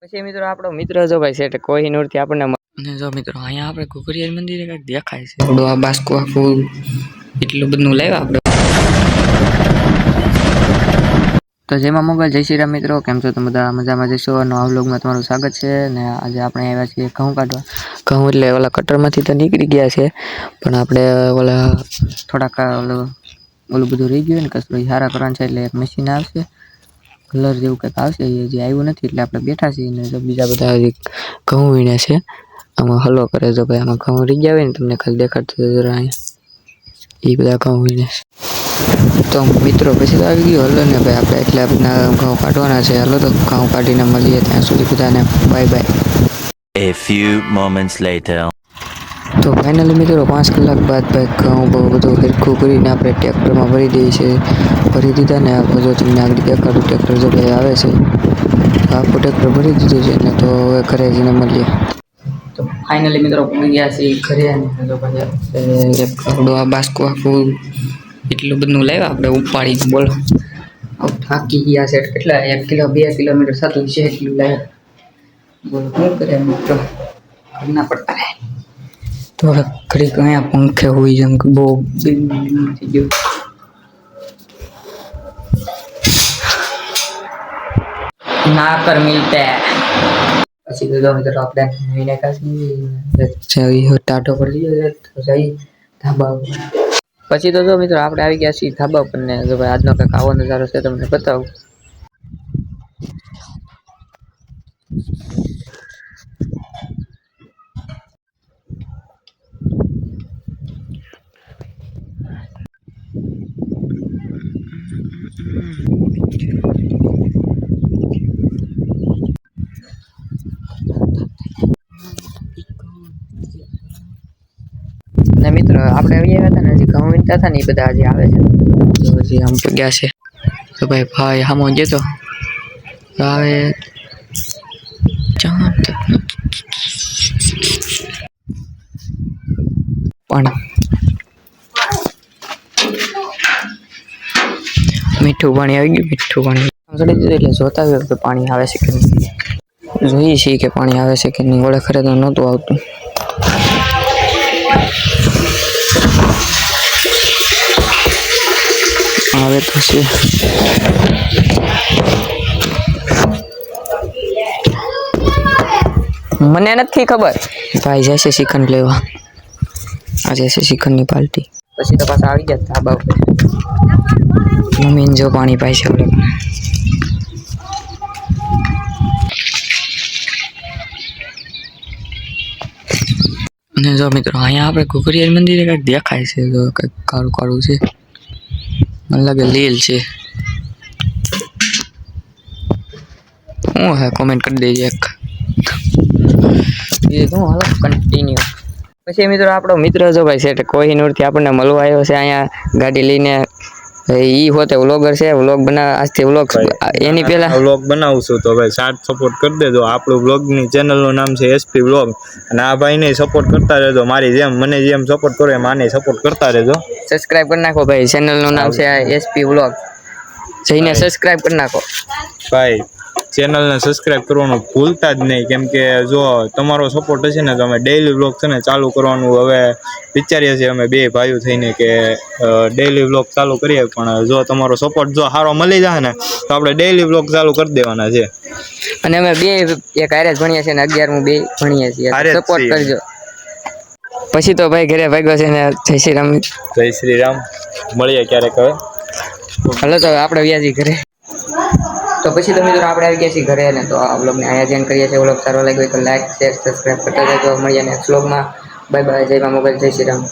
પછી મિત્રો આપણો મિત્ર જો ભાઈ છે કોહિનૂર થી આપણને અને જો મિત્રો અહીંયા આપણે ઘુઘરીયા મંદિરે કંઈક દેખાય છે થોડું આ બાસ્કો આખું એટલું બધું લાવ્યા આપણે તો જેમાં મોબાઈલ જય શ્રી રામ મિત્રો કેમ છો તમે બધા મજામાં જશો અને આ વ્લોગમાં તમારું સ્વાગત છે ને આજે આપણે આવ્યા છીએ ઘઉં કાઢવા ઘઉં એટલે ઓલા કટરમાંથી તો નીકળી ગયા છે પણ આપણે ઓલા થોડાક ઓલું બધું રહી ગયું ને કચરો સારા કરવાનું છે એટલે એક મશીન આવશે કલર જેવું કંઈક આવશે એ જે આવ્યું નથી એટલે આપણે બેઠા છીએ ને જો બીજા બધા ઘઉં વીણ્યા છે આમાં હલો કરે જો ભાઈ આમાં ઘઉં રહી ગયા હોય ને તમને ખાલી દેખાડતું જરા અહીંયા એ બધા ઘઉં વીણ્યા છે તો મિત્રો પછી તો આવી ગયું હલો ને ભાઈ આપણે એટલા બધા ઘઉં કાઢવાના છે હલો તો ઘઉં કાઢીને મળીએ ત્યાં સુધી બધાને bye bye. A few moments later. તો ફાઇનલી મિત્રો 5 કલાક બાદ ભાઈ ઘઉં બહુ બધું હરખું કરીને આપણે ટ્રેક્ટરમાં ભરી દઈએ છીએ ભરી દીધા ને આપણે જો તમને આગળ દેખાડું ટ્રેક્ટર જો ભાઈ આવે છે આખું ટ્રેક્ટર ભરી દીધું છે ને તો હવે ઘરે જઈને મળીએ. તો ફાઇનલી મિત્રો પહોંચી ગયા છીએ ઘરે અને જો ભાઈ એક આ બાસ્કો આખું એટલું બધું લાવ્યા આપણે ઉપાડીને બોલો થાકી ગયા છે કેટલા 1 કિલો 2 કિલોમીટર થતું છે એટલું લાવ્યા બોલો શું કરે મિત્રો ઘરના પડતા રહે તો હવે ઘડીક અહીંયા પંખે હોઈ જેમ કે બહુ થઈ ગયું ના કર મિલતે પછી તો મિત્રો આપણે મહિને કાશી ટાટો પર લઈએ તો જઈ ધાબા પછી તો જો મિત્રો આપણે આવી ગયા છીએ ધાબા પર ને જો ભાઈ આજનો કંઈક આવો નજારો છે તમને બતાવું. ને મિત્રો આપણે આવી ગયા હતા ને હજી ઘઉં વીણતા હતા ને એ બધા હજી આવે છે તો હજી આમ તો ગયા છે તો ભાઈ હામો જતો આવે પણ મીઠું પાણી આવી ગયું મીઠું પાણી ચડી દીધું એટલે જોતા હોય કે પાણી આવે છે કે નહીં જોઈએ છીએ કે પાણી આવે છે કે નહીં ઓળે ખરે તો નહોતું આવતું આવે તો છે મને નથી ખબર ભાઈ જશે શ્રીખંડ લેવા આ જશે શ્રીખંડની પાર્ટી પછી તો પાછા આવી ગયા ધાબા ઉપર મમ્મીને જો પાણી પાય છે આપણે અને જો મિત્રો અહીંયા આપણે ઘુઘરીયા મંદિરે કંઈક દેખાય છે જો કંઈક કાળું કાળું છે મને લાગે લીલ છે શું હે કોમેન્ટ કરી દેજો એક એ શું હાલો કન્ટિન્યુ પછી મિત્રો આપણો મિત્ર જો ભાઈ છે કોહિનૂર થી આપણને મળવા આવ્યો છે અહીંયા ગાડી લઈને ઈ હોતે વ્લોગર છે વ્લોગ બનાવ આજથી વ્લોગ એની પહેલા વ્લોગ બનાવું છું તો ભાઈ સાથ સપોર્ટ કરી દેજો આપણું વ્લોગ ની ચેનલ નું નામ છે એસપી વ્લોગ અને આ ભાઈ ને સપોર્ટ કરતા રહેજો મારી જેમ મને જેમ સપોર્ટ કરો એમ આને સપોર્ટ કરતા રહેજો સબસ્ક્રાઇબ કરી નાખો ભાઈ ચેનલ નું નામ છે એસપી વ્લોગ જઈને સબસ્ક્રાઇબ કરી નાખો ભાઈ ચેનલ ને સબસ્ક્રાઇબ કરવાનું ભૂલતા જ નહીં કેમ કે જો તમારો સપોર્ટ હશે ને તો અમે ડેઈલી વ્લોગ છે ને ચાલુ કરવાનું હવે વિચારીએ છીએ અમે બે ભાઈઓ થઈને કે ડેઈલી વ્લોગ ચાલુ કરીએ પણ જો તમારો સપોર્ટ જો સારો મળી જાય ને તો આપણે ડેઈલી વ્લોગ ચાલુ કરી દેવાના છે અને અમે બે એક હારે જ ભણીએ છીએ ને 11મું બે ભણીએ છીએ સપોર્ટ કરજો પછી તો ભાઈ ઘરે ભાગ્યો છે ને જય શ્રી રામ મળીએ ક્યારેક હવે હાલો તો આપણે વ્યાજી ઘરે તો પછી તો મિત્રો આપણે આવી ગયા છીએ ઘરે ને તો આ વ્લોગને આયોજન કરીએ છીએ વ્લોગ સારો લાગ્યો તો લાઈક શેર સબસ્ક્રાઇબ કરતા જજો મળીએ નેક્સ્ટ વ્લોગમાં બાય બાય જય મા મોબાઈલ જય શ્રી રામ.